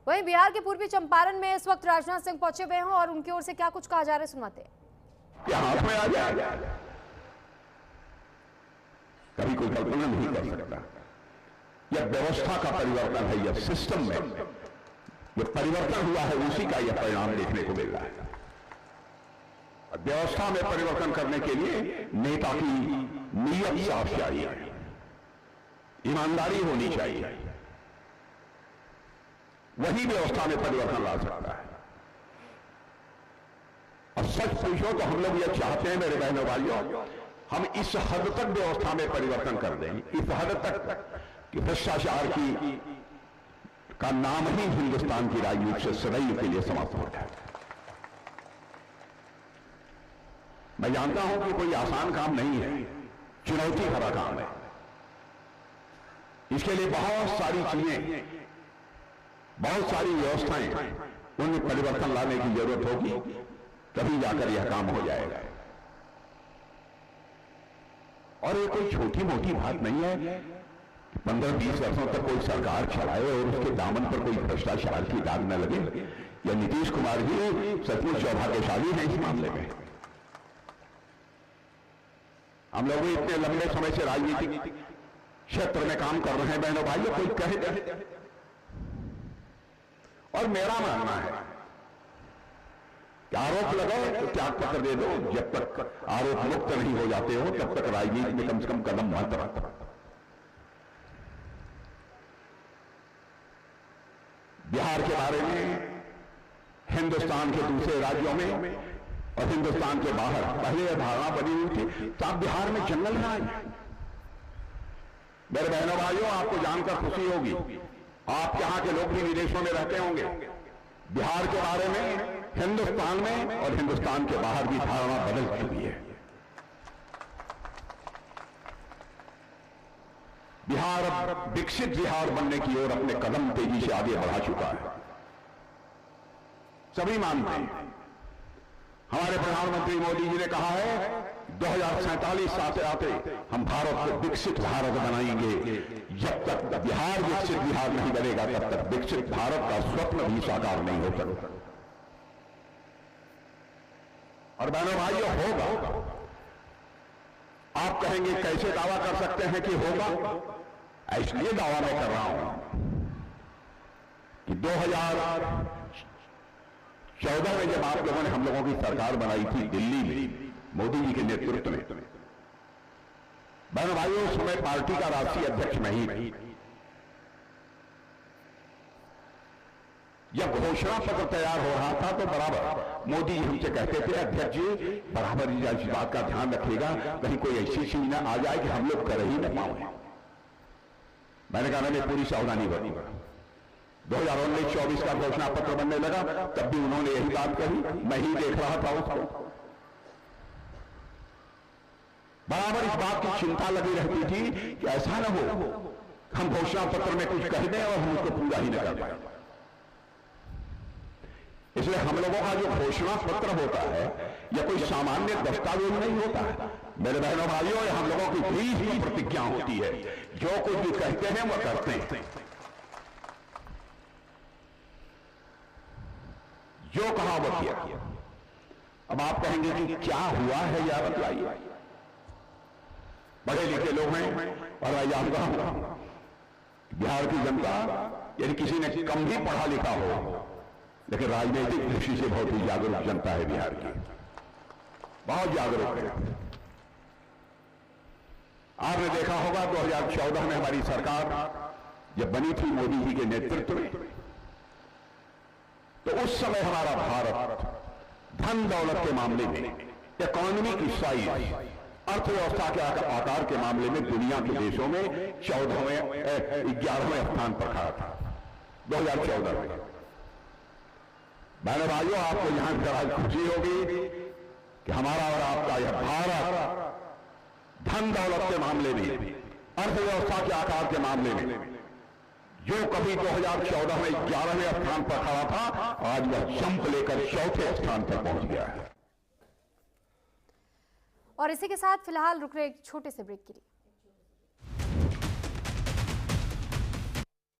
वहीं बिहार के पूर्वी चंपारण में इस वक्त राजनाथ सिंह पहुंचे हुए हैं और उनकी ओर से क्या कुछ कहा जा रहा है, सुनाते हैं। हाथ में आ जाए, कभी कोई कल्पना नहीं कर सकता। यह व्यवस्था का परिवर्तन है, यह सिस्टम में जो परिवर्तन हुआ है उसी का यह परिणाम देखने को मिल रहा है। व्यवस्था में परिवर्तन करने के लिए नेता की नीयत साफ चाहिए, ईमानदारी होनी चाहिए, वही व्यवस्था में परिवर्तन ला सकता है। और सच पूछो तो हम लोग यह चाहते हैं मेरे बहनों भाइयों, हम इस हद तक व्यवस्था में परिवर्तन कर दें, इस हद तक कि भ्रष्टाचार का नाम ही हिंदुस्तान की राजनीति से सदैव के लिए समाप्त हो जाए। मैं जानता हूं कि कोई आसान काम नहीं है, चुनौती भरा काम है। इसके लिए बहुत सारी चीजें, बहुत सारी व्यवस्थाएं, उनमें परिवर्तन लाने की जरूरत होगी, तभी जाकर यह काम हो जाएगा। और ये कोई छोटी मोटी बात नहीं है। 15-20 वर्षों तक कोई सरकार चलाए और उसके दामन पर कोई भ्रष्टाचार की दाग न लगे। यह नीतीश कुमार जी सचमुच सौभाग्यशाली हैं इस मामले में। हम लोग भी इतने लंबे समय से राजनीतिक क्षेत्र में काम कर रहे हैं बहनों भाइयों, कोई कहे दे। और मेरा मानना है कि आरोप लगाओ तो त्याग पत्र दे दो, जब तक आरोप मुक्त नहीं हो जाते हो तब तक राजनीति में कम से कम कदम मत रखो। बिहार के बारे में हिंदुस्तान के दूसरे राज्यों में और हिंदुस्तान के बाहर पहले यह धारणा बनी हुई थी तो आप बिहार में जंगल में आए। मेरे बहनों भाइयों, आपको जानकर खुशी होगी, आप यहां के लोग भी विदेशों में रहते होंगे, बिहार के बारे में हिंदुस्तान में और हिंदुस्तान के बाहर भी धारणा बदल चुकी है। बिहार अब विकसित बिहार बनने की ओर अपने कदम तेजी से आगे बढ़ा चुका है। सभी मानते हैं, हमारे प्रधानमंत्री मोदी जी ने कहा है 2047 आते आते हम भारत को विकसित भारत बनाएंगे। जब तक बिहार विकसित बिहार नहीं बनेगा तब तक विकसित भारत का स्वप्न भी साकार नहीं हो सकता। और बहनों भाइयों, होगा। आप कहेंगे कैसे दावा कर सकते हैं कि होगा? इसलिए दावा मैं कर रहा हूं कि 2014 में जब आप लोगों ने हम लोगों की सरकार बनाई थी दिल्ली में मोदी जी के नेतृत्व में, बहनों भाइयों, उस समय पार्टी का राष्ट्रीय अध्यक्ष मैं ही नहीं। जब घोषणा पत्र तैयार हो रहा था तो बराबर मोदी जी हमसे कहते थे, अध्यक्ष जी बराबर इस बात का ध्यान रखिएगा कहीं कोई ऐसी चीज न आ जाए कि हम लोग कर ही न पाए। मैंने कहा मैंने पूरी सावधानी बरती। 2019-24 का घोषणा पत्र बनने लगा तब भी उन्होंने यही बात कही, मैं ही देख रहा था उसको। बराबर इस बात की चिंता लगी रहती थी कि ऐसा न हो हम घोषणा पत्र में कुछ कह दें और हम उसको पूरा ही न कर पाए। इसलिए हम लोगों का जो घोषणा पत्र होता है यह कोई सामान्य दस्तावेज नहीं होता है। मेरे बहनों भाइयों, यह हम लोगों की भी प्रतिज्ञा होती है, जो कुछ भी कहते हैं वह करते हैं। जो कहा वह किया। अब आप कहेंगे कि क्या हुआ है यह बतलाइए। बड़े लिखे लोग हैं और मैं जानता हूं बिहार की जनता यदि किसी ने कम भी पढ़ा लिखा हो लेकिन राजनीतिक दृष्टि से बहुत ही जागरूक जनता है बिहार की, बहुत जागरूक है। आपने देखा होगा 2014 में हमारी सरकार जब बनी थी मोदी जी के नेतृत्व में, तो उस समय हमारा भारत धन दौलत के मामले में, इकोनॉमिक साइज, अर्थव्यवस्था के आकार के मामले में दुनिया के देशों में 11वें स्थान पर खड़ा था 2014 में। बहनों भाइयों, आपको यहां जरा खुशी होगी कि हमारा और आपका यह भारत धन दौलत के मामले में, अर्थव्यवस्था के आकार के मामले में जो कभी 2014 में 11वें स्थान पर खड़ा था, आज वह जंप लेकर 4थे स्थान पर पहुंच गया है। और इसी के साथ फिलहाल रुक रहे एक छोटे से ब्रेक के लिए।